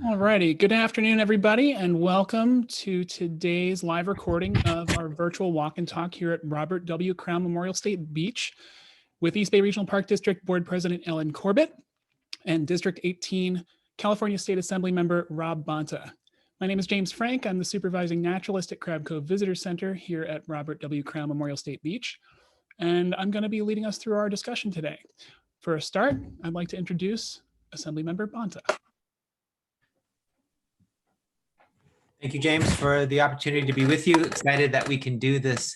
Alrighty, good afternoon, everybody, and welcome to today's live recording of our virtual walk and talk here at Robert W. Crown Memorial State Beach with East Bay Regional Park District Board President Ellen Corbett and District 18 California State Assembly Member Rob Bonta. My name is James Frank. I'm the supervising naturalist at Crab Cove Visitor Center here at Robert W. Crown Memorial State Beach, and I'm going to be leading us through our discussion today. For a start, I'd like to introduce Assembly Member Bonta. Thank you, James, for the opportunity to be with you. Excited that we can do this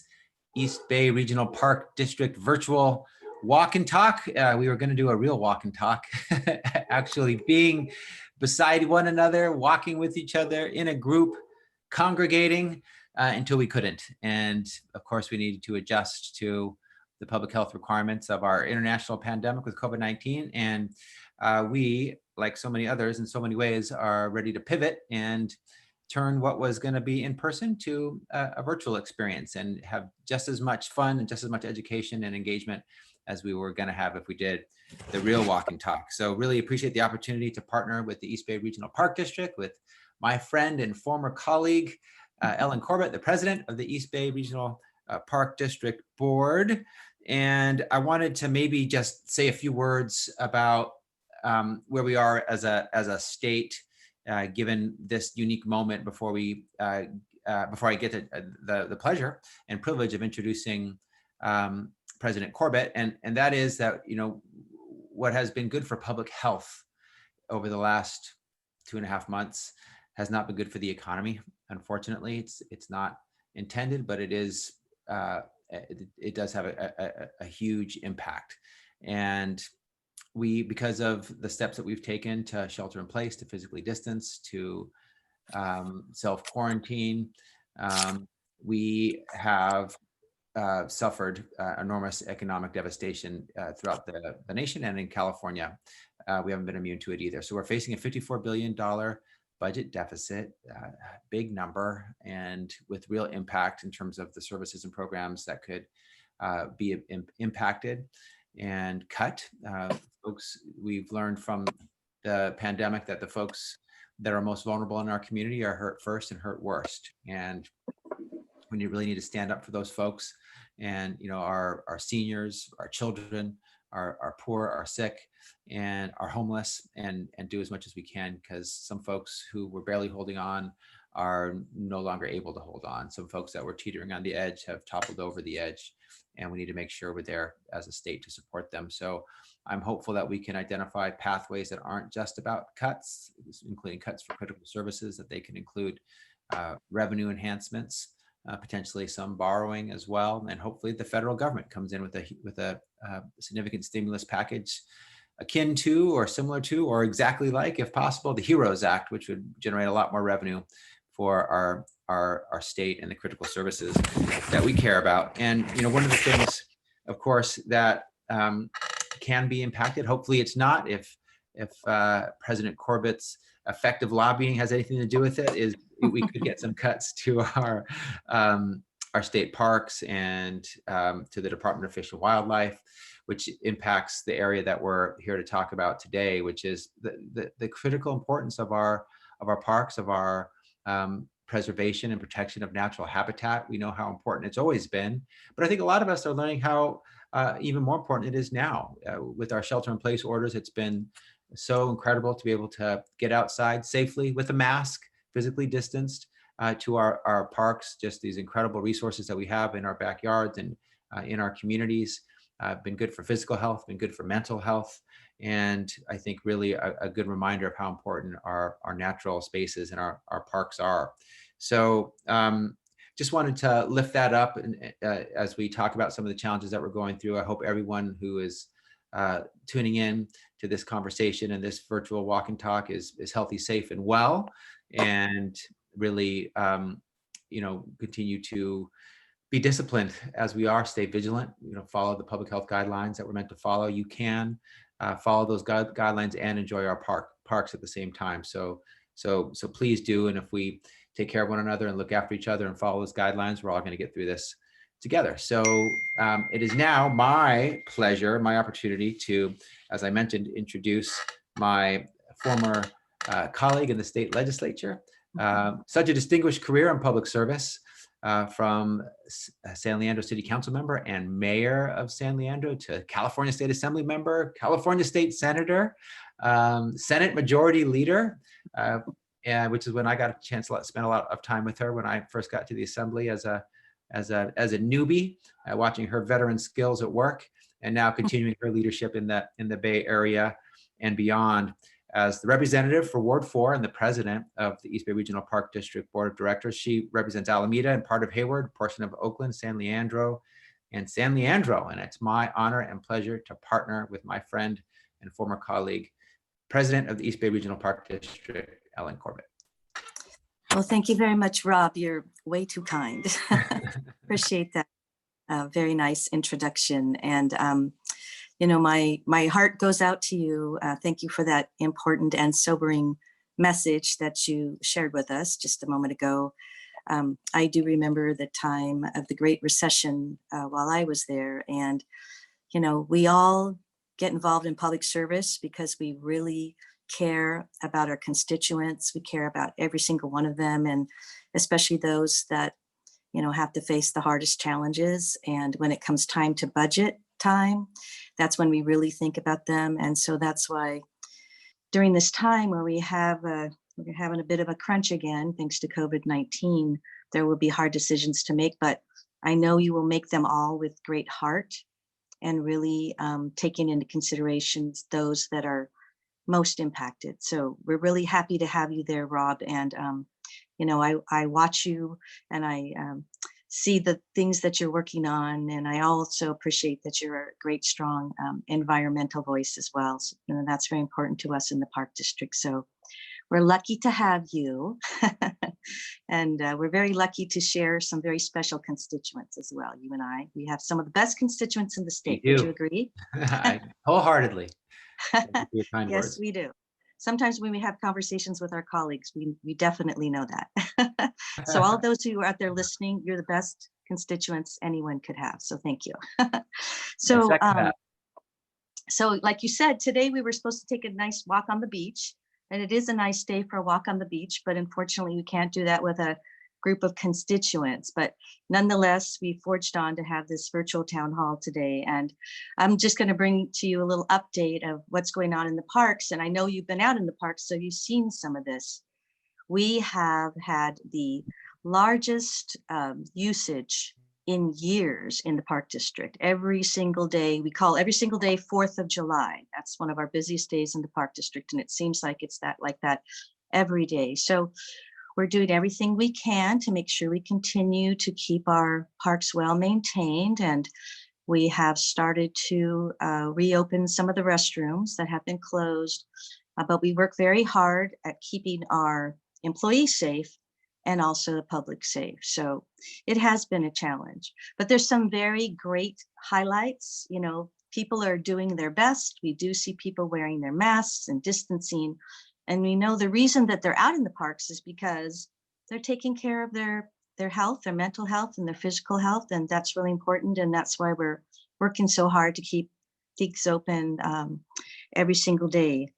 East Bay Regional Park District virtual walk and talk. We were going to do a real walk and talk, actually being beside one another, walking with each other in a group, congregating until we couldn't. And of course, we needed to adjust to the public health requirements of our international pandemic with COVID-19. And we, like so many others in so many ways, are ready to pivot and turn what was going to be in person to a virtual experience and have just as much fun and just as much education and engagement as we were going to have if we did the real walk and talk. So really appreciate the opportunity to partner with the East Bay Regional Park District with my friend and former colleague, Ellen Corbett, the president of the East Bay Regional Park District Board. And I wanted to maybe just say a few words about where we are as a state, given this unique moment before I get to the pleasure and privilege of introducing President Corbett, and that is that, you know, what has been good for public health over the last 2.5 months has not been good for the economy. Unfortunately, it's not intended, but it is. It does have a huge impact, and because of the steps that we've taken to shelter in place, to physically distance, to self-quarantine, we have suffered enormous economic devastation throughout the nation, and in California, we haven't been immune to it either. So we're facing a $54 billion budget deficit, big number, and with real impact in terms of the services and programs that could be impacted and cut. Folks, we've learned from the pandemic that the folks that are most vulnerable in our community are hurt first and hurt worst. And we really need to stand up for those folks. And, you know, our seniors, our children, our poor, our sick, and our homeless, and do as much as we can, because some folks who were barely holding on are no longer able to hold on. Some folks that were teetering on the edge have toppled over the edge, and we need to make sure we're there as a state to support them. So I'm hopeful that we can identify pathways that aren't just about cuts, including cuts for critical services, that they can include revenue enhancements, potentially some borrowing as well, and hopefully the federal government comes in with a significant stimulus package akin to or similar to or exactly like, if possible, the HEROES Act, which would generate a lot more revenue for our state and the critical services that we care about. And, you know, one of the things, of course, that can be impacted, hopefully it's not, if President Corbett's effective lobbying has anything to do with it, is we could get some cuts to our state parks and to the Department of Fish and Wildlife, which impacts the area that we're here to talk about today, which is the critical importance of our parks, of our preservation and protection of natural habitat. We know how important it's always been, but I think a lot of us are learning how even more important it is now. With our shelter-in-place orders, it's been so incredible to be able to get outside safely with a mask, physically distanced, to our parks, just these incredible resources that we have in our backyards and in our communities. Been good for physical health, been good for mental health, and I think really a good reminder of how important our natural spaces and our parks are. So just wanted to lift that up as we talk about some of the challenges that we're going through. I hope everyone who is tuning in to this conversation and this virtual walk and talk is healthy, safe, and well, and really you know, continue to be disciplined as we are, stay vigilant, you know, follow the public health guidelines that we're meant to follow. You can follow those guidelines and enjoy our parks at the same time. So please do. And if we take care of one another and look after each other and follow those guidelines, we're all going to get through this together. So it is now my pleasure, my opportunity to, as I mentioned, introduce my former colleague in the state legislature. Such a distinguished career in public service, from San Leandro City Council member and mayor of San Leandro to California State Assembly member, California State Senator, Senate Majority Leader, which is when I got a chance to spend a lot of time with her when I first got to the Assembly as a newbie, watching her veteran skills at work, and now continuing her leadership in the Bay Area and beyond. As the representative for Ward 4 and the president of the East Bay Regional Park District Board of Directors, she represents Alameda and part of Hayward, a portion of Oakland, San Leandro, and San Leandro. And it's my honor and pleasure to partner with my friend and former colleague, president of the East Bay Regional Park District, Ellen Corbett. Well, thank you very much, Rob. You're way too kind. Appreciate that. Very nice introduction. And you know, my heart goes out to you. Thank you for that important and sobering message that you shared with us just a moment ago. I do remember the time of the Great Recession while I was there. And, you know, we all get involved in public service because we really care about our constituents. We care about every single one of them, and especially those that, you know, have to face the hardest challenges. And when it comes time to budget time, that's when we really think about them. And so that's why during this time where we're having a bit of a crunch again, thanks to COVID-19, there will be hard decisions to make, but I know you will make them all with great heart and really taking into consideration those that are most impacted. So we're really happy to have you there, Rob. And, you know, I watch you and I see the things that you're working on. And I also appreciate that you're a great, strong environmental voice as well. So, you know, that's very important to us in the Park District. So we're lucky to have you. And we're very lucky to share some very special constituents as well. You and I, we have some of the best constituents in the state. Would you agree? Wholeheartedly. Kind Yes, words. we do. Sometimes when we have conversations with our colleagues, we definitely know that. So all those who are out there listening, you're the best constituents anyone could have. So thank you. So like you said, today we were supposed to take a nice walk on the beach, and it is a nice day for a walk on the beach, but unfortunately we can't do that with a group of constituents. But nonetheless, we forged on to have this virtual town hall today. And I'm just going to bring to you a little update of what's going on in the parks. And I know you've been out in the parks, so you've seen some of this. We have had the largest usage in years in the Park District. Every single day, we call every single day 4th of July. That's one of our busiest days in the Park District. And it seems like it's like that every day. So we're doing everything we can to make sure we continue to keep our parks well maintained. And we have started to reopen some of the restrooms that have been closed. But we work very hard at keeping our employees safe and also the public safe. So it has been a challenge, but there's some very great highlights. You know, people are doing their best. We do see people wearing their masks and distancing. And we know the reason that they're out in the parks is because they're taking care of their health, their mental health and their physical health. And that's really important. And that's why we're working so hard to keep things open every single day.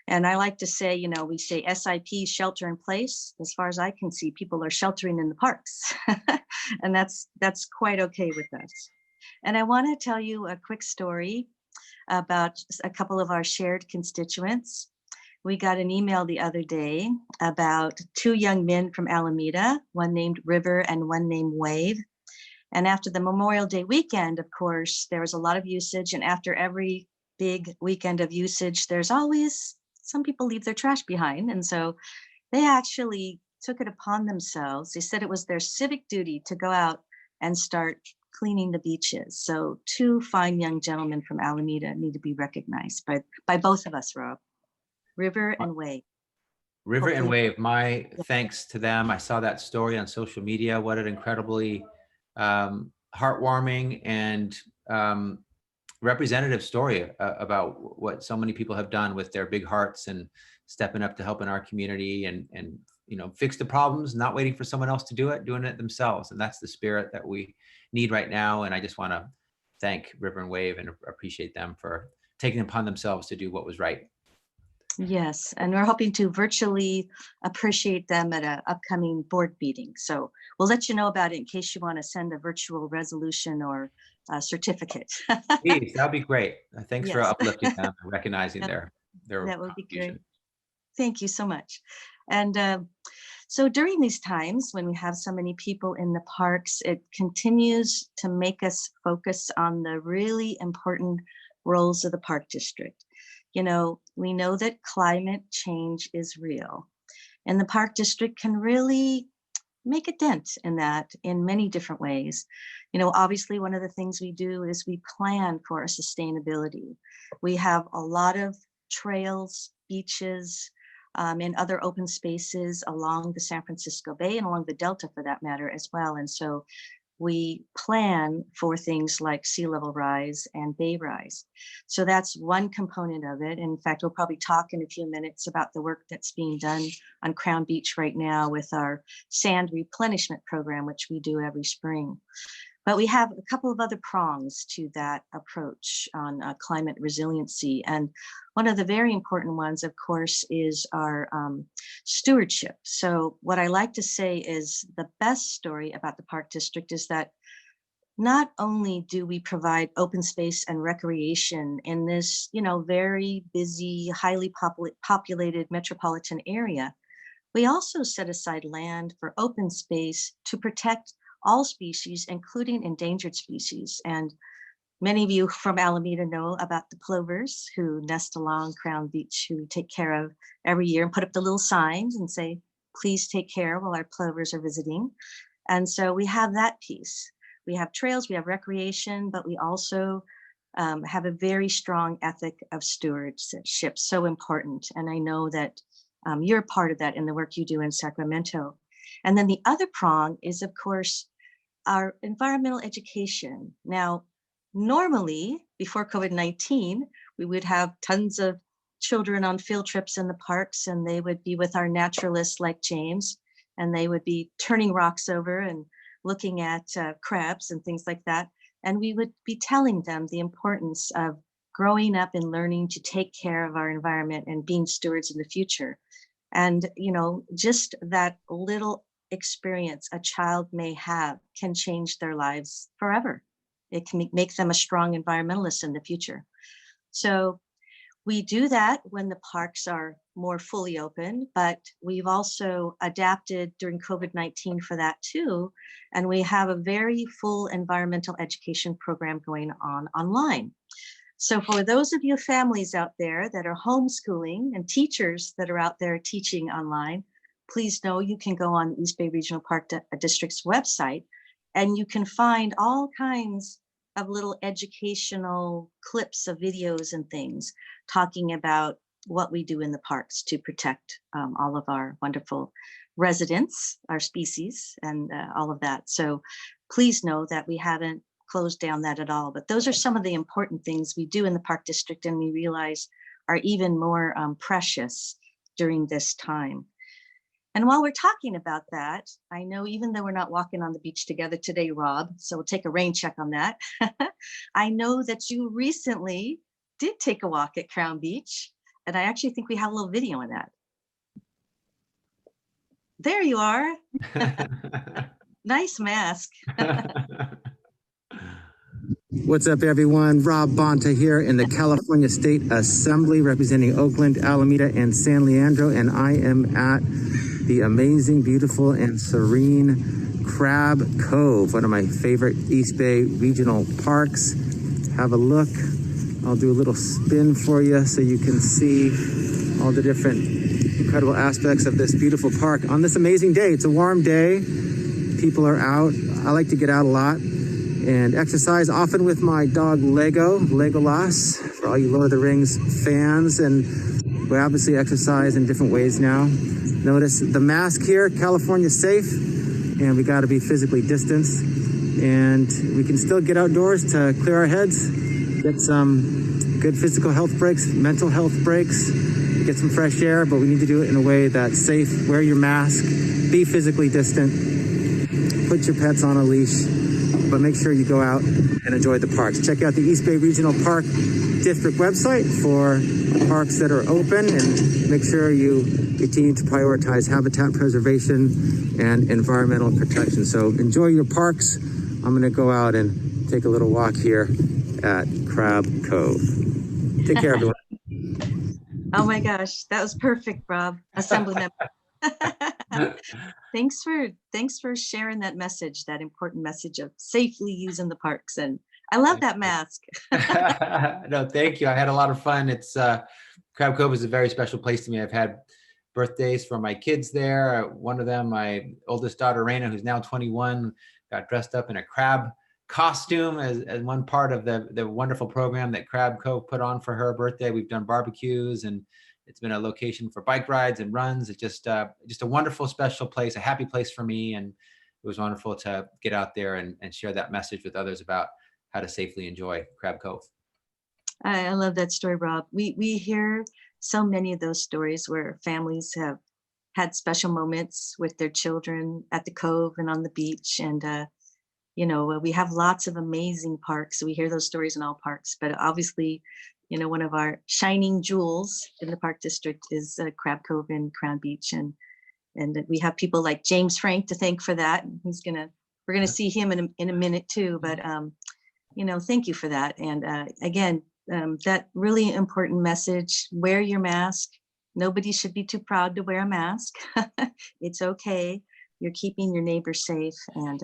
And I like to say, you know, we say SIP, shelter in place. As far as I can see, people are sheltering in the parks. And that's quite okay with us. And I want to tell you a quick story about a couple of our shared constituents. We got an email the other day about 2 young men from Alameda, one named River and one named Wave. And after the Memorial Day weekend, of course, there was a lot of usage. And after every big weekend of usage, there's always some people leave their trash behind. And so they actually took it upon themselves. They said it was their civic duty to go out and start cleaning the beaches. So 2 fine young gentlemen from Alameda need to be recognized by both of us, Rob. River and Wave. River and Wave, my thanks to them. I saw that story on social media. What an incredibly heartwarming and representative story about what so many people have done with their big hearts and stepping up to help in our community and you know, fix the problems, not waiting for someone else to do it, doing it themselves. And that's the spirit that we need right now. And I just want to thank River and Wave and appreciate them for taking it upon themselves to do what was right. Yes, and we're hoping to virtually appreciate them at an upcoming board meeting. So we'll let you know about it in case you want to send a virtual resolution or a certificate. Please, that'd be great. Thanks for Yes. uplifting them and recognizing their That would be great. contribution. Thank you so much. And so during these times when we have so many people in the parks, it continues to make us focus on the really important roles of the park district. You know, we know that climate change is real, and the park district can really make a dent in that in many different ways. You know, obviously, one of the things we do is we plan for our sustainability. We have a lot of trails, beaches, and other open spaces along the San Francisco Bay and along the Delta for that matter as well. And so we plan for things like sea level rise and bay rise. So that's one component of it. In fact, we'll probably talk in a few minutes about the work that's being done on Crown Beach right now with our sand replenishment program, which we do every spring. But we have a couple of other prongs to that approach on climate resiliency. And one of the very important ones, of course, is our stewardship. So what I like to say is the best story about the Park District is that not only do we provide open space and recreation in this, you know, very busy, highly populated metropolitan area, we also set aside land for open space to protect all species, including endangered species. And many of you from Alameda know about the plovers who nest along Crown Beach, who we take care of every year and put up the little signs and say, please take care while our plovers are visiting. And so we have that piece. We have trails, we have recreation, but we also have a very strong ethic of stewardship, so important. And I know that you're part of that in the work you do in Sacramento. And then the other prong is, of course, our environmental education. Now, normally, before COVID-19, we would have tons of children on field trips in the parks, and they would be with our naturalists like James, and they would be turning rocks over and looking at crabs and things like that. And we would be telling them the importance of growing up and learning to take care of our environment and being stewards in the future. And, you know, just that little experience a child may have can change their lives forever. It can make them a strong environmentalist in the future. So we do that when the parks are more fully open, but we've also adapted during COVID-19 for that too. And we have a very full environmental education program going on online. So for those of you families out there that are homeschooling and teachers that are out there teaching online, please know you can go on East Bay Regional Park District's website and you can find all kinds of little educational clips of videos and things talking about what we do in the parks to protect all of our wonderful residents, our species, and all of that. So please know that we haven't closed down that at all. But those are some of the important things we do in the Park District and we realize are even more precious during this time. And while we're talking about that, I know even though we're not walking on the beach together today, Rob, so we'll take a rain check on that. I know that you recently did take a walk at Crown Beach, and I actually think we have a little video on that. There you are. Nice mask. What's up, everyone? Rob Bonta here in the California State Assembly representing Oakland, Alameda, and San Leandro, and I am at the amazing, beautiful, and serene Crab Cove, one of my favorite East Bay regional parks. Have a look. I'll do a little spin for you so you can see all the different incredible aspects of this beautiful park. On this amazing day, it's a warm day. People are out. I like to get out a lot and exercise, often with my dog Legolas, for all you Lord of the Rings fans. And we obviously exercise in different ways now. Notice the mask here, California safe, and we got to be physically distanced. And we can still get outdoors to clear our heads, get some good physical health breaks, mental health breaks, get some fresh air, but we need to do it in a way that's safe. Wear your mask, be physically distant, put your pets on a leash, but make sure you go out and enjoy the parks. Check out the East Bay Regional Park district website for parks that are open, and make sure you continue to prioritize habitat preservation and environmental protection. So enjoy your parks. I'm going to go out and take a little walk here at Crab Cove. Take care, everyone. Oh my gosh, that was perfect, Rob. Assembly member. Thanks for sharing that message, that important message of safely using the parks. And I love that mask. No, thank you. I had a lot of fun. It's Crab Cove is a very special place to me. I've had birthdays for my kids there. One of them, my oldest daughter, Raina, who's now 21, got dressed up in a crab costume as one part of the wonderful program that Crab Cove put on for her birthday. We've done barbecues, and it's been a location for bike rides and runs. It's just a wonderful, special place, a happy place for me. And it was wonderful to get out there and share that message with others about how to safely enjoy Crab Cove. I love that story, Rob. We hear so many of those stories where families have had special moments with their children at the Cove and on the beach. And, we have lots of amazing parks. So we hear those stories in all parks, but obviously, one of our shining jewels in the park district is Crab Cove and Crown Beach. And we have people like James Frank to thank for that. We're gonna see him in a minute too, but thank you for that. And again, that really important message, wear your mask. Nobody should be too proud to wear a mask. It's okay. You're keeping your neighbors safe, and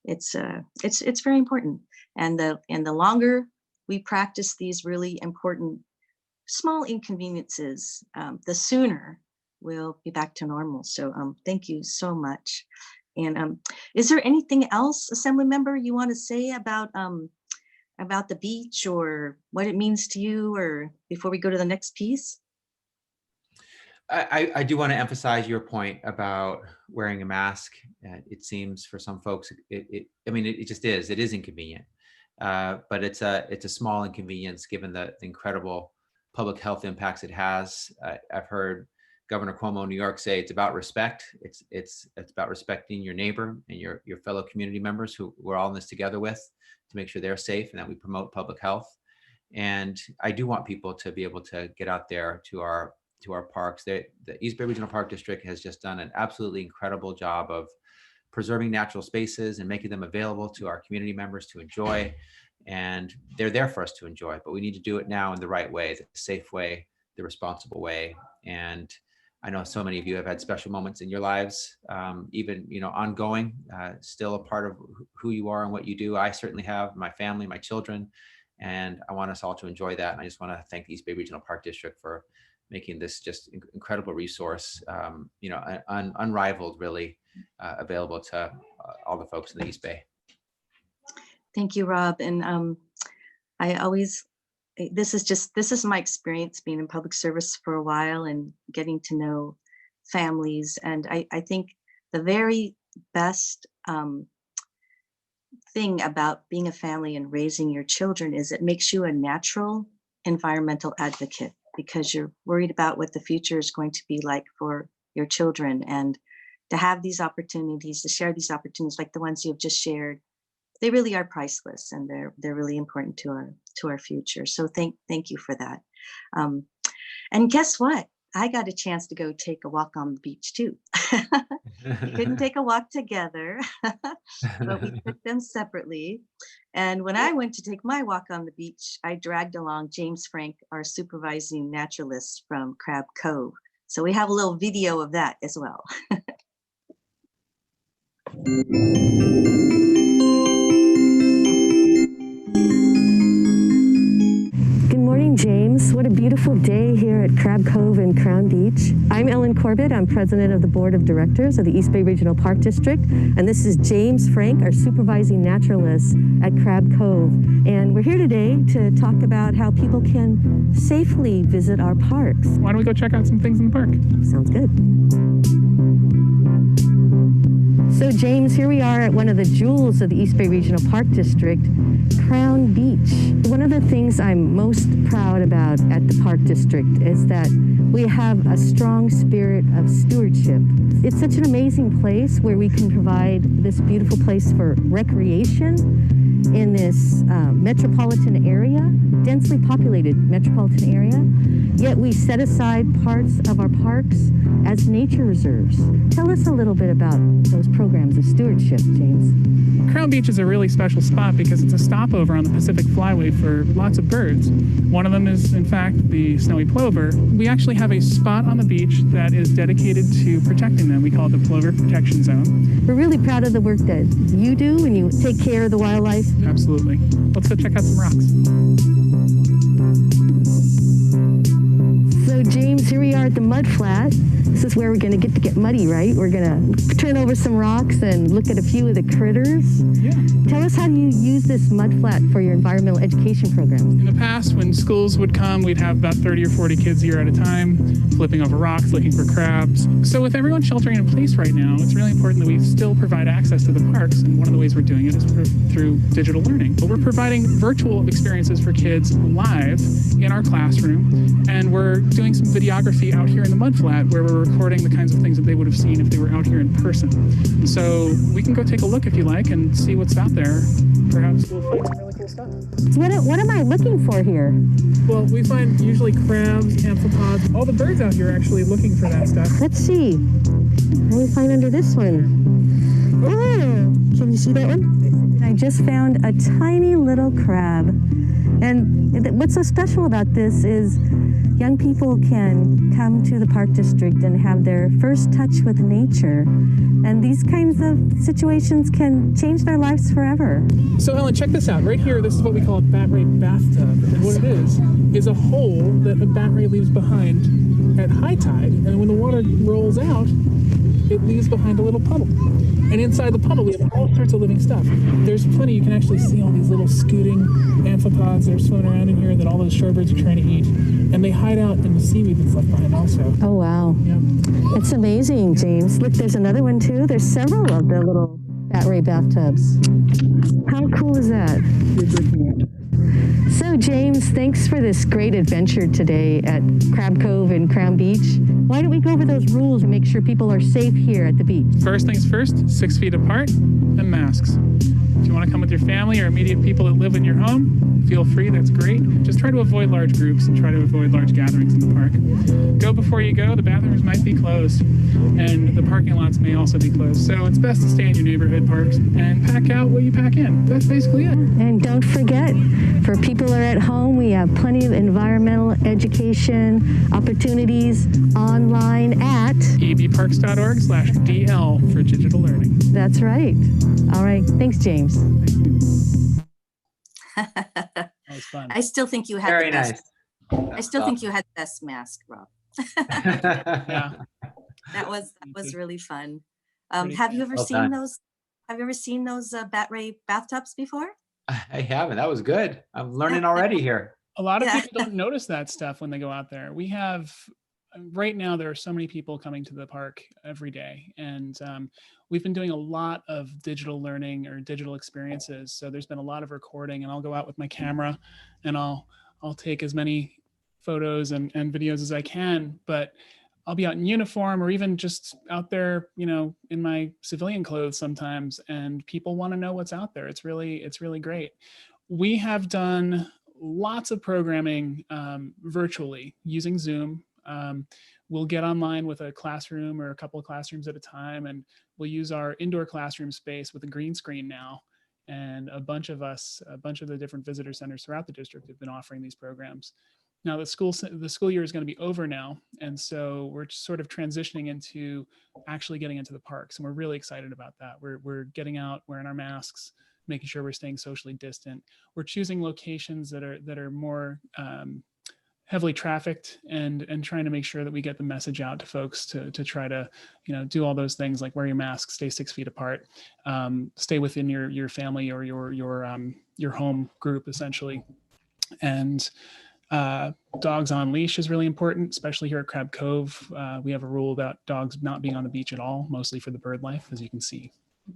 it's very important. And the longer we practice these really important small inconveniences, the sooner we'll be back to normal. So thank you so much. And is there anything else, Assembly Member, you want to say about the beach or what it means to you, or before we go to the next piece? I do want to emphasize your point about wearing a mask. It seems for some folks, it just is. It is inconvenient, but it's a small inconvenience given the incredible public health impacts it has. I've heard Governor Cuomo in New York say it's about respect. It's about respecting your neighbor and your fellow community members who we're all in this together with, to make sure they're safe and that we promote public health. And I do want people to be able to get out there to our parks. The East Bay Regional Park District has just done an absolutely incredible job of preserving natural spaces and making them available to our community members to enjoy. And they're there for us to enjoy, but we need to do it now in the right way, the safe way, the responsible way. And I know so many of you have had special moments in your lives, even, ongoing, still a part of who you are and what you do. I certainly have, my family, my children, and I want us all to enjoy that. And I just want to thank the East Bay Regional Park District for making this just incredible resource, unrivaled, really, available to all the folks in the East Bay. Thank you, Rob. And this is my experience being in public service for a while and getting to know families. And I think the very best thing about being a family and raising your children is it makes you a natural environmental advocate, because you're worried about what the future is going to be like for your children. And to have these opportunities, to share these opportunities like the ones you've just shared, they really are priceless, and they're really important to our future. So thank you for that. And guess what? I got a chance to go take a walk on the beach too. We couldn't take a walk together, but we took them separately. And when I went to take my walk on the beach, I dragged along James Frank, our supervising naturalist from Crab Cove. So we have a little video of that as well. Good morning, James. What a beautiful day here at Crab Cove and Crown Beach. I'm Ellen Corbett. I'm president of the board of directors of the East Bay Regional Park District. And this is James Frank, our supervising naturalist at Crab Cove. And we're here today to talk about how people can safely visit our parks. Why don't we go check out some things in the park? Sounds good. So James, here we are at one of the jewels of the East Bay Regional Park District, Crown Beach. One of the things I'm most proud about at the Park District is that we have a strong spirit of stewardship. It's such an amazing place where we can provide this beautiful place for recreation in this metropolitan area, densely populated metropolitan area, yet we set aside parts of our parks as nature reserves. Tell us a little bit about those programs of stewardship, James. Crown Beach is a really special spot because it's a stopover on the Pacific Flyway for lots of birds. One of them is, in fact, the snowy plover. We actually have a spot on the beach that is dedicated to protecting them. We call it the Plover Protection Zone. We're really proud of the work that you do and you take care of the wildlife. Absolutely. Let's go check out some rocks. So James, here we are at the mud flat. This is where we're going to get muddy, right? We're going to turn over some rocks and look at a few of the critters. Yeah. Tell us, how do you use this mud flat for your environmental education programs? In the past, when schools would come, we'd have about 30 or 40 kids here at a time, flipping over rocks, looking for crabs. So with everyone sheltering in place right now, it's really important that we still provide access to the parks. And one of the ways we're doing it is through digital learning. But we're providing virtual experiences for kids live in our classroom. And we're doing some videography out here in the mud flat where we're recording the kinds of things that they would have seen if they were out here in person. So we can go take a look if you like and see what's out there. Perhaps we'll find some really cool stuff. So what am I looking for here? Well, we find usually crabs, amphipods. All the birds out here are actually looking for that stuff. Let's see. What do we find under this one? Oh, can you see that one? I just found a tiny little crab. And what's so special about this is young people can come to the park district and have their first touch with nature. And these kinds of situations can change their lives forever. So Ellen, check this out. Right here, this is what we call a bat ray bathtub. And what it is a hole that a bat ray leaves behind at high tide. And when the water rolls out, it leaves behind a little puddle. And inside the puddle, we have all sorts of living stuff. There's plenty. You can actually see all these little scooting amphipods that are swimming around in here that all those shorebirds are trying to eat. And they hide out in the seaweed that's left behind also. Oh, wow. Yeah. That's amazing, James. Look, there's another one, too. There's several of the little bat ray bathtubs. How cool is that? So, James, thanks for this great adventure today at Crab Cove and Crown Beach. Why don't we go over those rules and make sure people are safe here at the beach? First things first, 6 feet apart and masks. If you want to come with your family or immediate people that live in your home, feel free, that's great. Just try to avoid large groups and try to avoid large gatherings in the park. Go before you go, the bathrooms might be closed and the parking lots may also be closed. So it's best to stay in your neighborhood parks and pack out what you pack in. That's basically it. And don't forget, for people who are at home, we have plenty of environmental education opportunities online at ebparks.org/DL for digital learning. That's right. All right. Thanks, James. That was fun. I still think you had Very the best. nice. I still think you had the best mask, Rob. Yeah. That was really fun. Pretty Have you fun. ever Well seen done. those? Have you ever seen those bat ray bathtubs before? I haven't. That was good. I'm learning already here. A lot of Yeah. people don't notice that stuff when they go out there. We have, right now, there are so many people coming to the park every day. And we've been doing a lot of digital learning or digital experiences. So there's been a lot of recording, and I'll go out with my camera and I'll take as many photos and videos as I can. But I'll be out in uniform or even just out there, in my civilian clothes sometimes, and people want to know what's out there. It's really great. We have done lots of programming virtually using Zoom. We'll get online with a classroom or a couple of classrooms at a time, and we'll use our indoor classroom space with a green screen now. And a bunch of the different visitor centers throughout the district have been offering these programs. Now the school year is going to be over now, and so we're sort of transitioning into actually getting into the parks, and we're really excited about that. We're getting out, wearing our masks, making sure we're staying socially distant. We're choosing locations that are more heavily trafficked, and trying to make sure that we get the message out to folks to try to do all those things like wear your mask, stay 6 feet apart, stay within your family or your home group essentially, and dogs on leash is really important, especially here at Crab Cove. We have a rule about dogs not being on the beach at all, mostly for the bird life. As you can see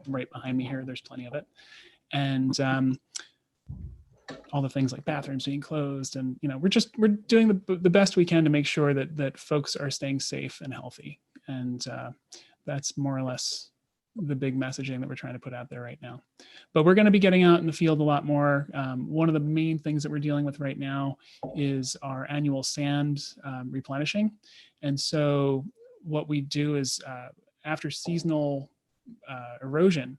right behind me here, there's plenty of it. And all the things like bathrooms being closed. And, we're doing the best we can to make sure that folks are staying safe and healthy. And that's more or less the big messaging that we're trying to put out there right now. But we're going to be getting out in the field a lot more. One of the main things that we're dealing with right now is our annual sand replenishing. And so what we do is after seasonal erosion,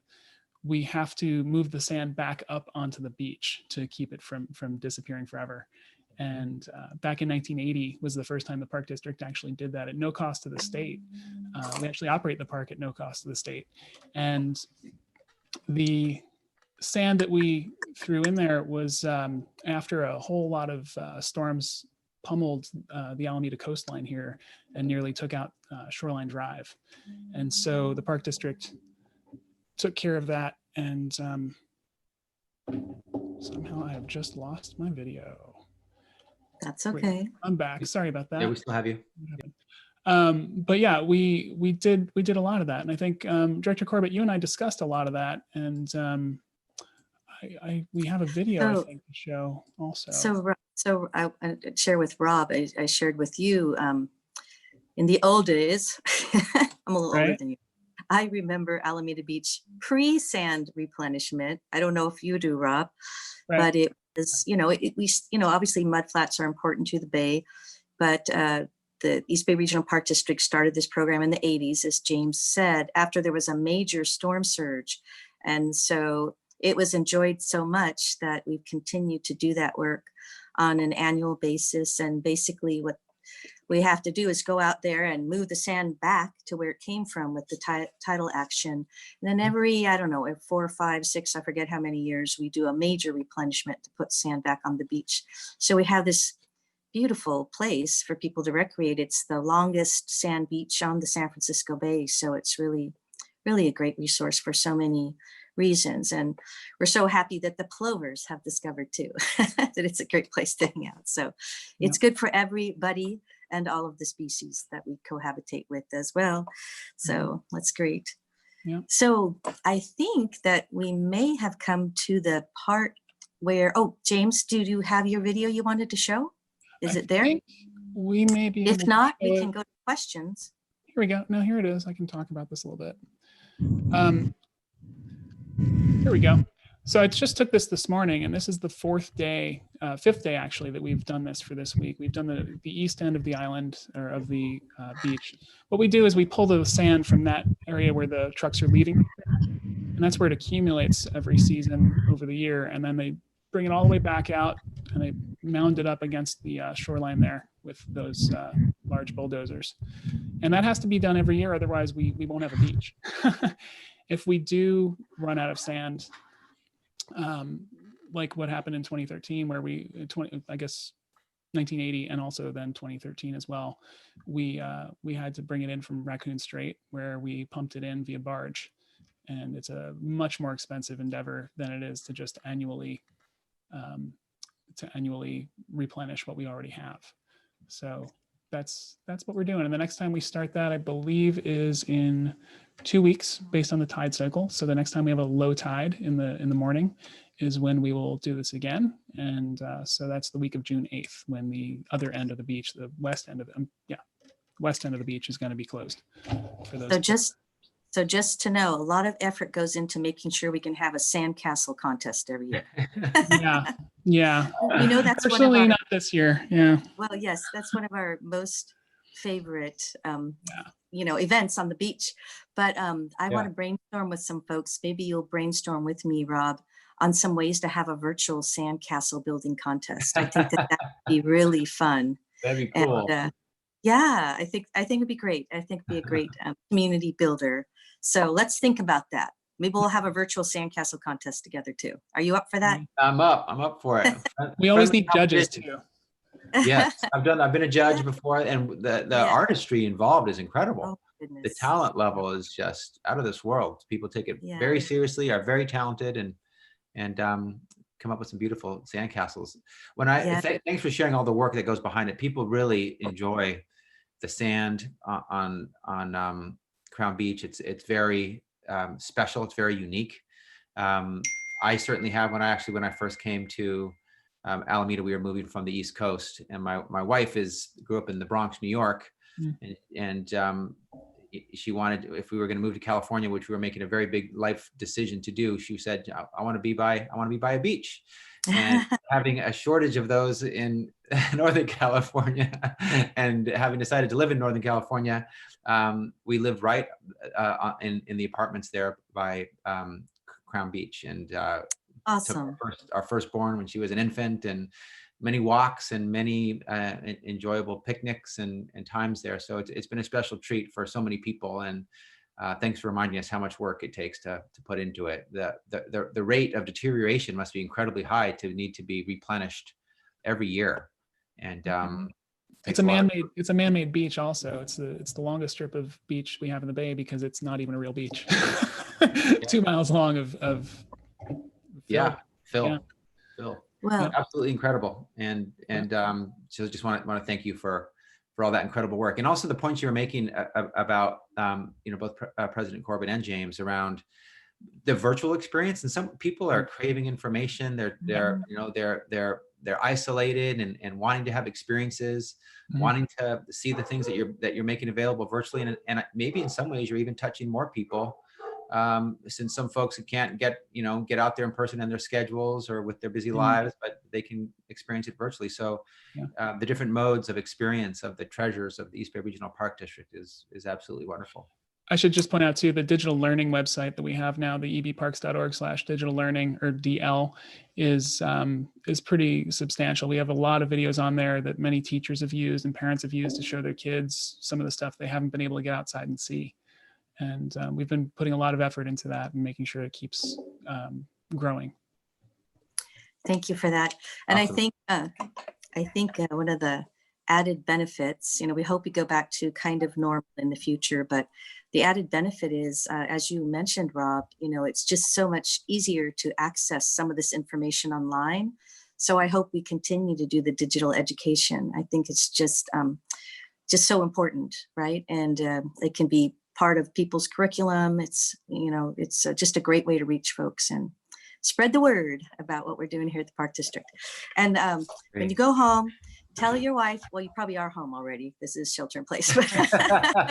we have to move the sand back up onto the beach to keep it from disappearing forever. And back in 1980 was the first time the Park District actually did that at no cost to the state. We actually operate the park at no cost to the state. And the sand that we threw in there was after a whole lot of storms pummeled the Alameda coastline here and nearly took out Shoreline Drive. And so the Park District took care of that. And somehow I have just lost my video. That's okay. Wait, I'm back. Sorry about that. Yeah, we still have you. But yeah, we did a lot of that, and I think Director Corbett, you and I discussed a lot of that, and we have a video I think to show also. So I share with Rob. I shared with you in the old days. I'm a little older than you. I remember Alameda Beach pre-sand replenishment. I don't know if you do, Rob, but it is, obviously mud flats are important to the Bay, but the East Bay Regional Park District started this program in the 80s, as James said, after there was a major storm surge. And so it was enjoyed so much that we've continued to do that work on an annual basis. And basically what we have to do is go out there and move the sand back to where it came from with the tidal action. And then every, I don't know, 4 or 5, 6, I forget how many years, we do a major replenishment to put sand back on the beach. So we have this beautiful place for people to recreate. It's the longest sand beach on the San Francisco Bay. So it's really, really a great resource for so many reasons. And we're so happy that the plovers have discovered too, that it's a great place to hang out. So it's good for everybody and all of the species that we cohabitate with as well. So that's great. Yeah. So I think that we may have come to the part where, oh, James, do you have your video you wanted to show? Is it there? We may be. If not, we can go to questions. Here we go. No, here it is. I can talk about this a little bit. Here we go. So I just took this morning, and this is the 5th day actually, that we've done this for this week. We've done the east end of the island, or of the beach. What we do is we pull the sand from that area where the trucks are leaving, and that's where it accumulates every season over the year. And then they bring it all the way back out, and they mound it up against the shoreline there with those large bulldozers. And that has to be done every year, otherwise we won't have a beach. If we do run out of sand, like what happened in 2013, where I guess 1980 and also then 2013 as well, we had to bring it in from Raccoon Strait, where we pumped it in via barge. And it's a much more expensive endeavor than it is to just annually replenish what we already have. So that's what we're doing. And the next time we start that, I believe, is in 2 weeks based on the tide cycle. So the next time we have a low tide in the morning is when we will do this again. And so that's the week of June 8th, when the other end of the beach, the west end of the beach, is going to be closed for those. So just to know, a lot of effort goes into making sure we can have a sandcastle contest every year. Yeah. That's personally not this year. Yeah. Well, yes, that's one of our most favorite, events on the beach. But I want to brainstorm with some folks. Maybe you'll brainstorm with me, Rob, on some ways to have a virtual sandcastle building contest. I think that would be really fun. That'd be cool. And, yeah, I think it'd be great. I think it'd be a great community builder. So let's think about that. Maybe we'll have a virtual sandcastle contest together too. Are you up for that? I'm up for it. We always need judges too. Yes, I've been a judge before, and the artistry involved is incredible. Oh, goodness. The talent level is just out of this world. People take it very seriously, are very talented, and come up with some beautiful sandcastles. Thanks for sharing all the work that goes behind it. People really enjoy the sand on Crown Beach. It's very special. It's very unique. I certainly have. When I first came to Alameda, we were moving from the East Coast, and my wife grew up in the Bronx, New York, and she wanted, if we were going to move to California, which we were making a very big life decision to do, she said, I want to be by a beach. And having a shortage of those in Northern California, and having decided to live in Northern California, we lived right in the apartments there by Crown Beach, and Awesome. took our firstborn when she was an infant, and many walks and many enjoyable picnics and times there. So it's been a special treat for so many people. And thanks for reminding us how much work it takes to put into it. The rate of deterioration must be incredibly high to need to be replenished every year. And it's a man-made beach also. It's the longest strip of beach we have in the Bay because it's not even a real beach. 2 miles long of Phil. Well, Absolutely incredible. And so just want to thank you for all that incredible work. And also the points you were making about, both President Corbett and James around the virtual experience. And some people are craving information. They're isolated and wanting to have experiences, wanting to see the things that you're making available virtually. And maybe in some ways you're even touching more people, since some folks who can't get out there in person in their schedules or with their busy lives, but they can experience it virtually. So the different modes of experience of the treasures of the East Bay Regional Park District is absolutely wonderful. I should just point out too, the digital learning website that we have now, the ebparks.org/digital learning, or DL, is pretty substantial. We have a lot of videos on there that many teachers have used and parents have used to show their kids some of the stuff they haven't been able to get outside and see. And we've been putting a lot of effort into that and making sure it keeps growing. thank you for that. And Awesome. I think one of the added benefits, we hope we go back to kind of normal in the future, but the added benefit is, as you mentioned, Rob, it's just so much easier to access some of this information online. So I hope we continue to do the digital education. I think it's just so important, right? And it can be part of people's curriculum. It's just a great way to reach folks and spread the word about what we're doing here at the Park District. And when you go home, tell your wife, well, you probably are home already. This is shelter in place.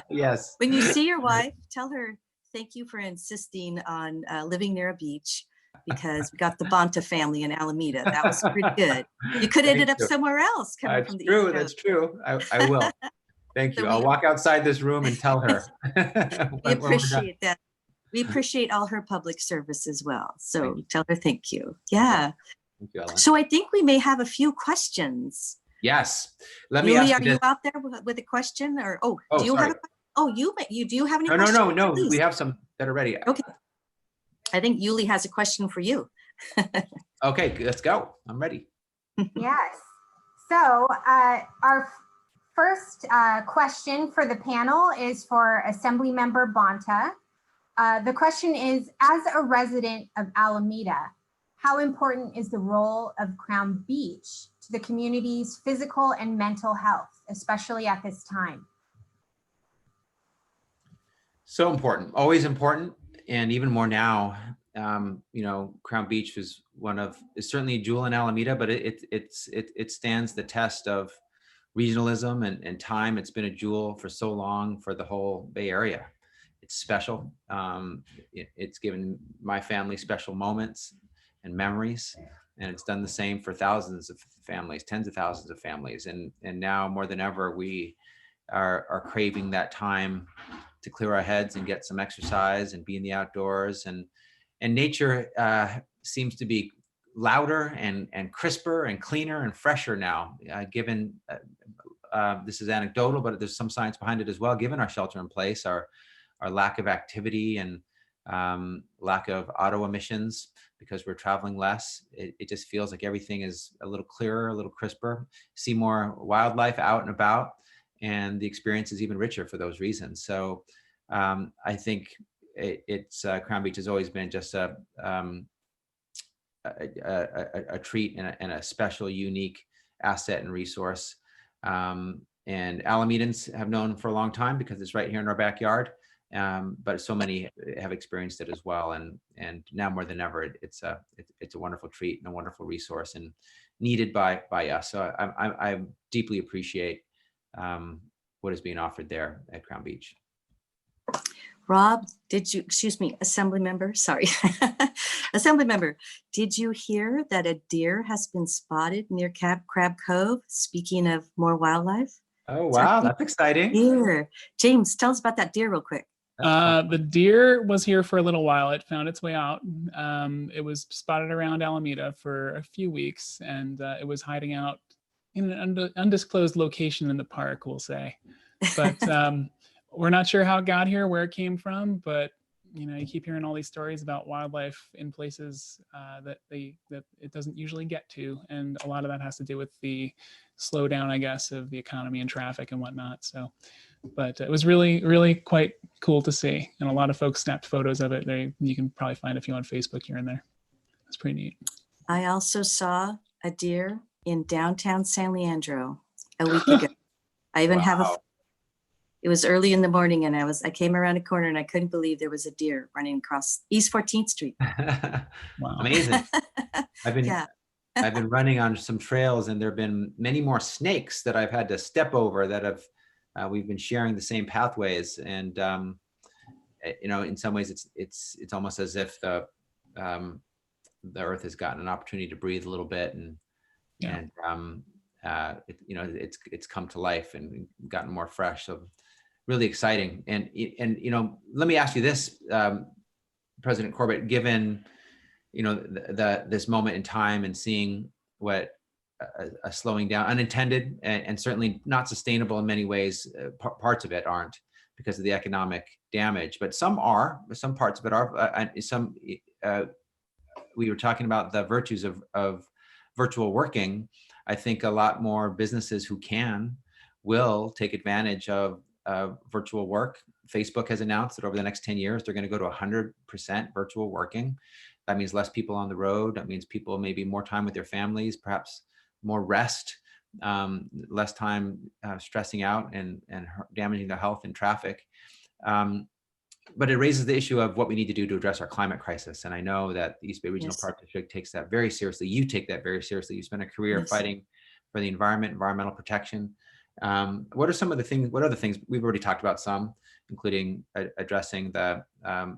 Yes. When you see your wife, tell her, thank you for insisting on living near a beach, because we got the Bonta family in Alameda. That was pretty good. You could have ended up somewhere else coming from the East Coast. That's true. I will. Thank you. I'll walk outside this room and tell her. We appreciate that. We appreciate all her public service as well. So tell her thank you. Yeah. Thank you, Ellen. So I think we may have a few questions. Yes. Let me Yuli, ask are you out there with a question? Or do you sorry. have you do you have any No, questions? no. Please. We have some that are ready. Okay. I think Yuli has a question for you. Okay, let's go. I'm ready. Yes. So our first question for the panel is for Assemblymember Bonta. The question is, as a resident of Alameda, how important is the role of Crown Beach to the community's physical and mental health, especially at this time? So important, always important, and even more now. Crown Beach is certainly a jewel in Alameda, but it stands the test of regionalism and time. It's been a jewel for so long for the whole Bay Area. It's special. It's given my family special moments and memories, and it's done the same for thousands of families, tens of thousands of families. And now more than ever, we are craving that time to clear our heads and get some exercise and be in the outdoors. And nature seems to be louder and crisper and cleaner and fresher now, given, this is anecdotal, but there's some science behind it as well, given our shelter in place, our lack of activity and lack of auto emissions because we're traveling less. It just feels like everything is a little clearer, a little crisper, see more wildlife out and about, and the experience is even richer for those reasons. So I think Crown Beach has always been just a treat and a special, unique asset and resource. And Alamedans have known for a long time because it's right here in our backyard. But so many have experienced it as well, and now more than ever, it's a wonderful treat and a wonderful resource, and needed by us. So I deeply appreciate what is being offered there at Crown Beach. Rob, did you, excuse me, Assembly member, sorry. Assembly member, did you hear that a deer has been spotted near Crab Cove? Speaking of more wildlife. Oh, wow. That's exciting. Deer. James, tell us about that deer real quick. The deer was here for a little while. It found its way out. It was spotted around Alameda for a few weeks, and it was hiding out in an undisclosed location in the park, we'll say. But we're not sure how it got here, where it came from, but you know, you keep hearing all these stories about wildlife in places that it doesn't usually get to, and a lot of that has to do with the slowdown, I guess, of the economy and traffic and whatnot. So, but it was really quite cool to see, and a lot of folks snapped photos of it. You can probably find a few on Facebook here and there. It's pretty neat. I also saw a deer in downtown San Leandro a week ago. I even have a. It was early in the morning, and I came around a corner, and I couldn't believe there was a deer running across East 14th Street. Wow. Amazing. I've been running on some trails, and there have been many more snakes that I've had to step over that have. We've been sharing the same pathways, and you know, in some ways, it's almost as if the earth has gotten an opportunity to breathe a little bit, and you know, it's come to life and gotten more fresh. So really exciting. And you know, let me ask you this, President Corbett, given you know this moment in time and seeing what a slowing down, unintended and certainly not sustainable in many ways, parts of it aren't because of the economic damage, but some parts of it are. We were talking about the virtues of virtual working. I think a lot more businesses who will take advantage of virtual work. Facebook has announced that over the next 10 years, they're going to go to 100% virtual working. That means less people on the road. That means people maybe more time with their families, perhaps more rest, less time stressing out and damaging their health in traffic. But it raises the issue of what we need to do to address our climate crisis. And I know that the East Bay Regional Park District takes that very seriously. You take that very seriously. You spent a career fighting for the environment, environmental protection. What are some of the things, what other things, we've already talked about some, including addressing the,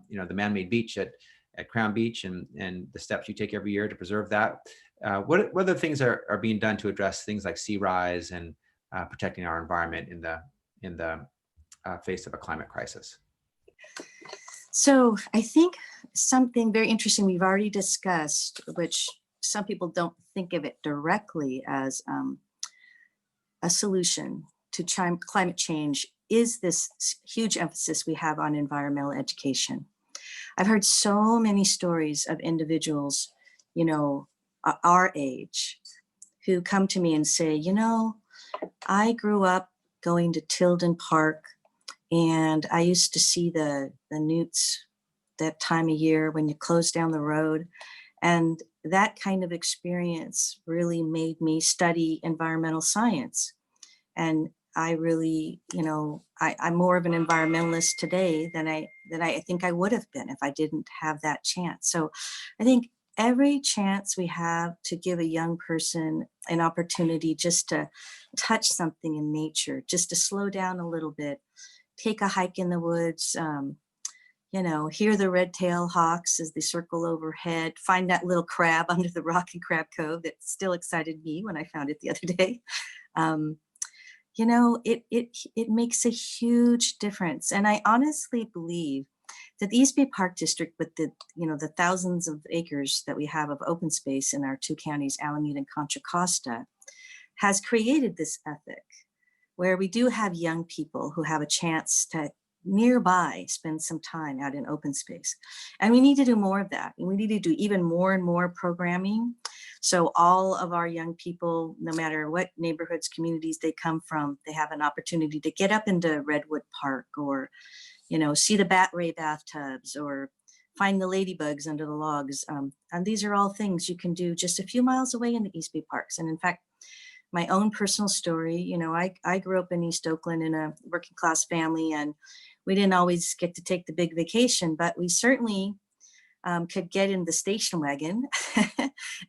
you know, the man-made beach at Crown Beach and the steps you take every year to preserve that. What other things are being done to address things like sea rise and protecting our environment in the face of a climate crisis? So I think something very interesting we've already discussed, which some people don't think of it directly as a solution to climate change, is this huge emphasis we have on environmental education. I've heard so many stories of individuals, you know, our age, who come to me and say, you know, I grew up going to Tilden Park, and I used to see the newts that time of year when you close down the road. And that kind of experience really made me study environmental science. And I really, you know, I'm more of an environmentalist today than I think I would have been if I didn't have that chance. So I think every chance we have to give a young person an opportunity just to touch something in nature, just to slow down a little bit, take a hike in the woods, you know, hear the red-tailed hawks as they circle overhead, find that little crab under the rock in Crab Cove that still excited me when I found it the other day. You know, it makes a huge difference. And I honestly believe that the East Bay Park District, with the, you know, the thousands of acres that we have of open space in our two counties, Alameda and Contra Costa, has created this ethic where we do have young people who have a chance to nearby spend some time out in open space. And we need to do more of that. And we need to do even more and more programming. So all of our young people, no matter what neighborhoods, communities they come from, they have an opportunity to get up into Redwood Park, or, you know, see the bat ray bathtubs, or find the ladybugs under the logs. And these are all things you can do just a few miles away in the East Bay Parks. And in fact, my own personal story, you know, I grew up in East Oakland in a working class family, and we didn't always get to take the big vacation, but we certainly could get in the station wagon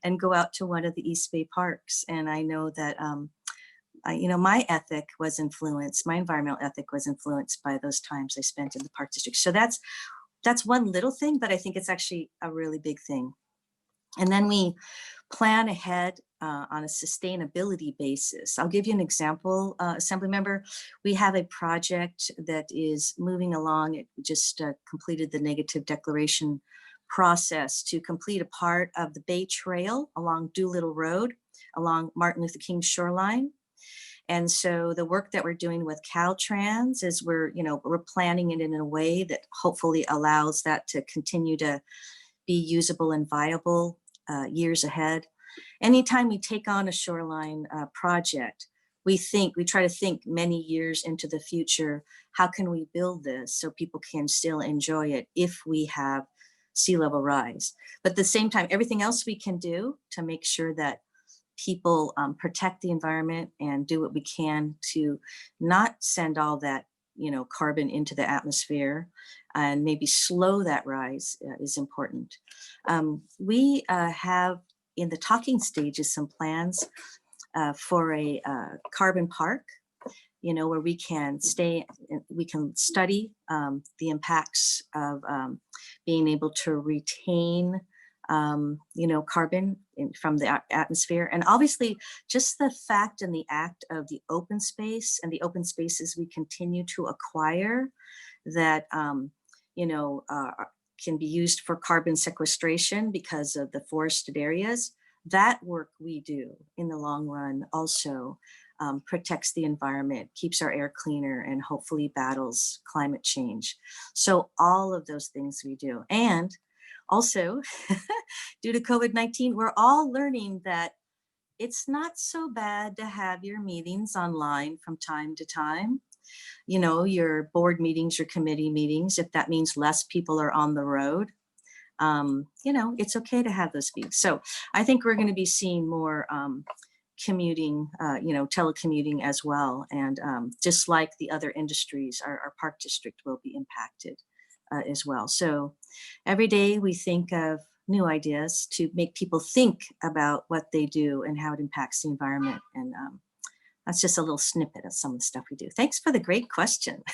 and go out to one of the East Bay parks. And I know that my ethic was influenced, my environmental ethic was influenced by those times I spent in the park district. So that's one little thing, but I think it's actually a really big thing. And then we plan ahead on a sustainability basis. I'll give you an example, Assembly Member. We have a project that is moving along. It just completed the negative declaration process to complete a part of the Bay Trail along Doolittle Road, along Martin Luther King shoreline. And so the work that we're doing with Caltrans is we're planning it in a way that hopefully allows that to continue to be usable and viable years ahead. Anytime we take on a shoreline project, we try to think many years into the future. How can we build this so people can still enjoy it if we have sea level rise? But at the same time, everything else we can do to make sure that people protect the environment and do what we can to not send all that carbon into the atmosphere and maybe slow that rise is important. We have in the talking stages some plans for a carbon park, where we can study the impacts of being able to retain carbon from the atmosphere. And obviously just the fact and the act of the open space and the open spaces we continue to acquire that, can be used for carbon sequestration because of the forested areas. That work we do in the long run also protects the environment, keeps our air cleaner, and hopefully battles climate change. So all of those things we do. And also, due to COVID-19, we're all learning that it's not so bad to have your meetings online from time to time. Your board meetings, your committee meetings, if that means less people are on the road, it's okay to have those meetings. So I think we're going to be seeing more commuting, telecommuting as well. And just like the other industries, our park district will be impacted as well. So every day we think of new ideas to make people think about what they do and how it impacts the environment. And that's just a little snippet of some of the stuff we do. Thanks for the great question.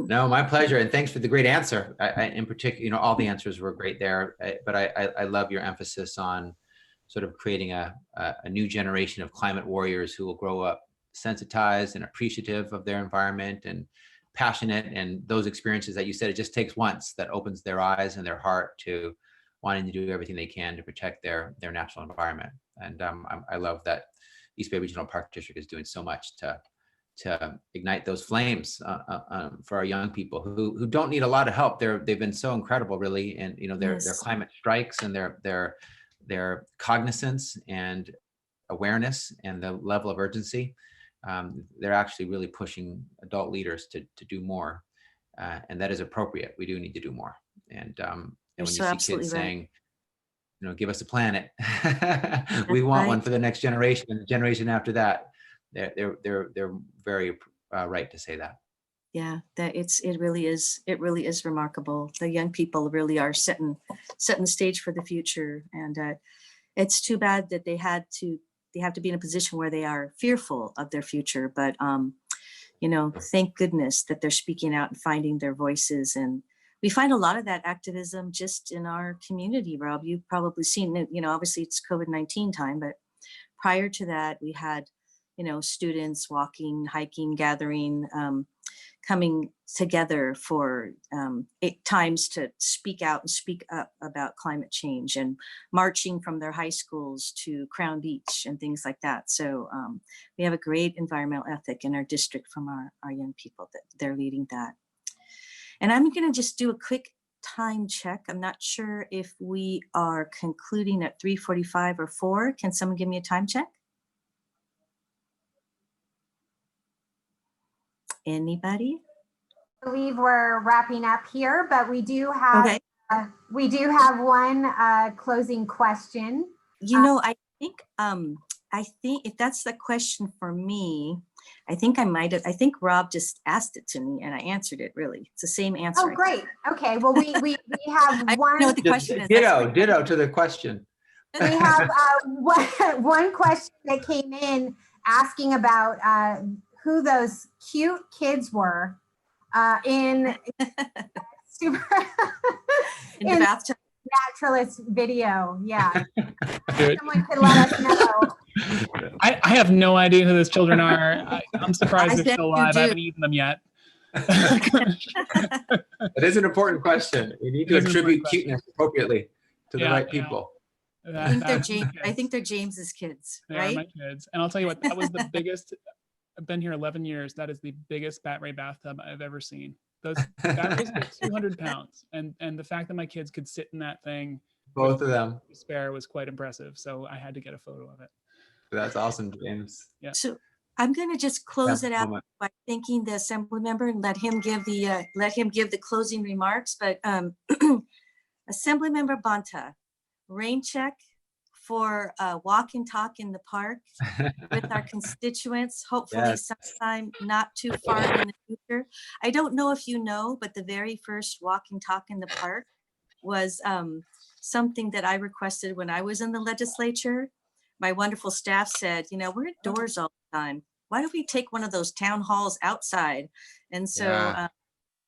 No, my pleasure. And thanks for the great answer. In particular, all the answers were great there, but I love your emphasis on sort of creating a new generation of climate warriors who will grow up sensitized and appreciative of their environment and passionate. And those experiences that you said, it just takes once that opens their eyes and their heart to wanting to do everything they can to protect their natural environment. And I love that East Bay Regional Park District is doing so much to ignite those flames for our young people who don't need a lot of help. They've been so incredible, really, and their climate strikes and their cognizance and awareness and the level of urgency. They're actually really pushing adult leaders to do more, and that is appropriate. We do need to do more. And when you see kids saying, give us a planet, we want one for the next generation and the generation after that. They're very right to say that. Yeah, it really is remarkable. The young people really are setting the stage for the future, and it's too bad that they have to be in a position where they are fearful of their future. But thank goodness that they're speaking out and finding their voices. And we find a lot of that activism just in our community, Rob. You've probably seen it. Obviously it's COVID-19 time, but prior to that, we had students walking, hiking, gathering, coming together for 8 times to speak out and speak up about climate change, and marching from their high schools to Crown Beach and things like that. So we have a great environmental ethic in our district from our young people that they're leading that. And I'm going to just do a quick time check. I'm not sure if we are concluding at 3:45 or 4. Can someone give me a time check? Anybody? I believe we're wrapping up here, but we do have Okay. One closing question. I think if that's the question for me, I think Rob just asked it to me and I answered it. Really, it's the same answer. Oh, great. Okay. Well, we have I one. know what the question is. Ditto to the question. We have one question that came in asking about who those cute kids were in super In the bathtub. naturalist video. Yeah, Good. someone could let us know. I have no idea who those children are. I'm surprised I they're bet still you alive. I do. haven't eaten them yet. It is an important question. We need to It is an important attribute question. cuteness appropriately to the Yeah, right yeah. people. I think they're That's the James. I kids. think they're James's kids, They are right? my kids. And I'll tell you what, that was the biggest, I've been here 11 years. That is the biggest Bat Ray bathtub I've ever seen. Those Bat Rays were 200 pounds. And the fact that my kids could sit in that thing Both of them. to spare was quite impressive. So I had to get a photo of it. That's awesome, James. So I'm going to just close Yeah, it out moment. by thanking the assembly member and let him give the closing remarks. But Assembly Member Bonta, rain check for walk and talk in the park with our constituents, hopefully Yes. sometime not too far in the future. I don't know if you know, but the very first walk and talk in the park was something that I requested when I was in the legislature. My wonderful staff said, you know, we're indoors all the time. Why don't we take one of those town halls outside? And so Yeah.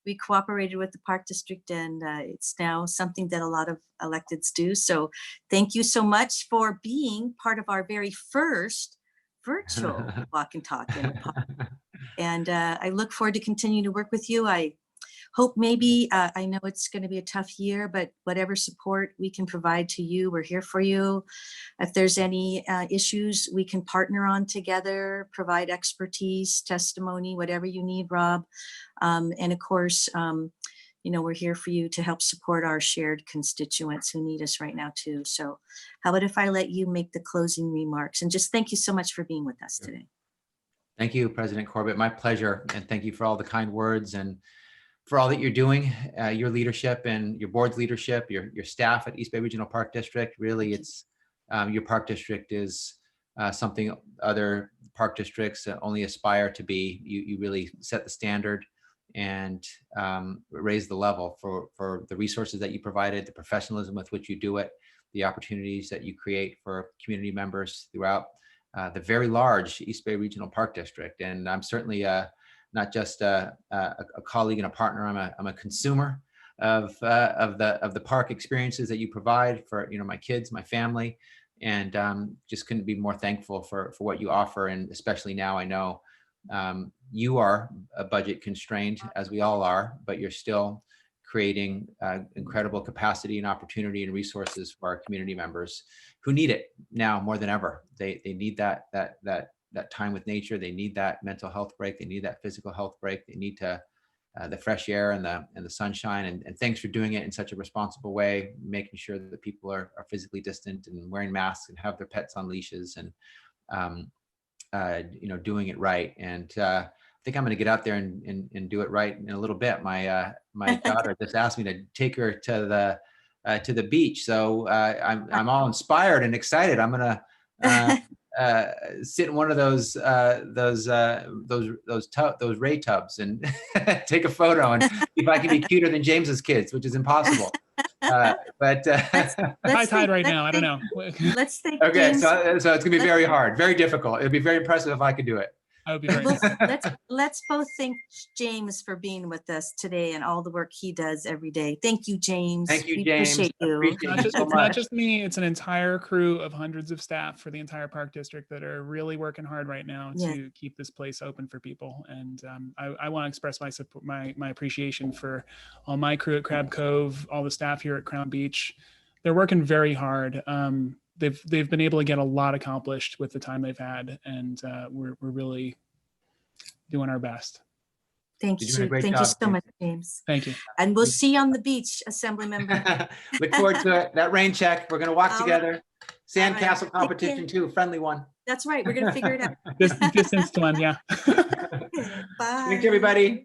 we cooperated with the park district, and it's now something that a lot of electeds do. So thank you so much for being part of our very first virtual walk and talk in the park. And I look forward to continuing to work with you. I hope maybe, I know it's going to be a tough year, but whatever support we can provide to you, we're here for you. If there's any issues we can partner on together, provide expertise, testimony, whatever you need, Rob. And of course, you know, we're here for you to help support our shared constituents who need us right now too. So how about if I let you make the closing remarks, and just thank you so much for being with us today. Thank you, President Corbett. My pleasure. And thank you for all the kind words and for all that you're doing, your leadership and your board's leadership, your staff at East Bay Regional Park District. Really, it's your park district is something other park districts only aspire to be. You really set the standard and raise the level for the resources that you provided, the professionalism with which you do it, the opportunities that you create for community members throughout the very large East Bay Regional Park District. And I'm certainly not just a colleague and a partner. I'm a consumer of the park experiences that you provide for my kids, my family, and just couldn't be more thankful for what you offer. And especially now, I know you are budget constrained, as we all are, but you're still creating incredible capacity and opportunity and resources for our community members who need it now more than ever. They need that time with nature. They need that mental health break. They need that physical health break. They need the fresh air and the sunshine. And thanks for doing it in such a responsible way, making sure that the people are physically distant and wearing masks and have their pets on leashes and doing it right. And I think I'm going to get out there and do it right in a little bit. My daughter just asked me to take her to the beach, so I'm all inspired and excited. I'm going to sit in one of those Ray tubs and take a photo and see if I can be cuter than James's kids, which is impossible. But High tide right now. I don't know. Let's think. Okay, James, so it's going to be very hard, very difficult. It'd be very impressive if I could do it. I would be very let's both thank James for being with us today and all the work he does every day. Thank you, James. Thank you, We James. appreciate you. Appreciate you so It's not much. just me, it's an entire crew of hundreds of staff for the entire park district that are really working hard right now Yeah. to keep this place open for people. And I want to express my support, my appreciation for all my crew at Crab Cove, all the staff here at Crown Beach. They're working very hard. They've been able to get a lot accomplished with the time they've had, and we're really doing our best. Thank You're doing a you. great Thank you job, so much, James. Thank you. And we'll see you on the beach, Assembly Member. Look forward to it. That rain check. We're going to walk All right. together. Sandcastle All right. competition too. Friendly one. That's right. We're going to figure it out. Distance one, yeah. Bye. Thanks, everybody.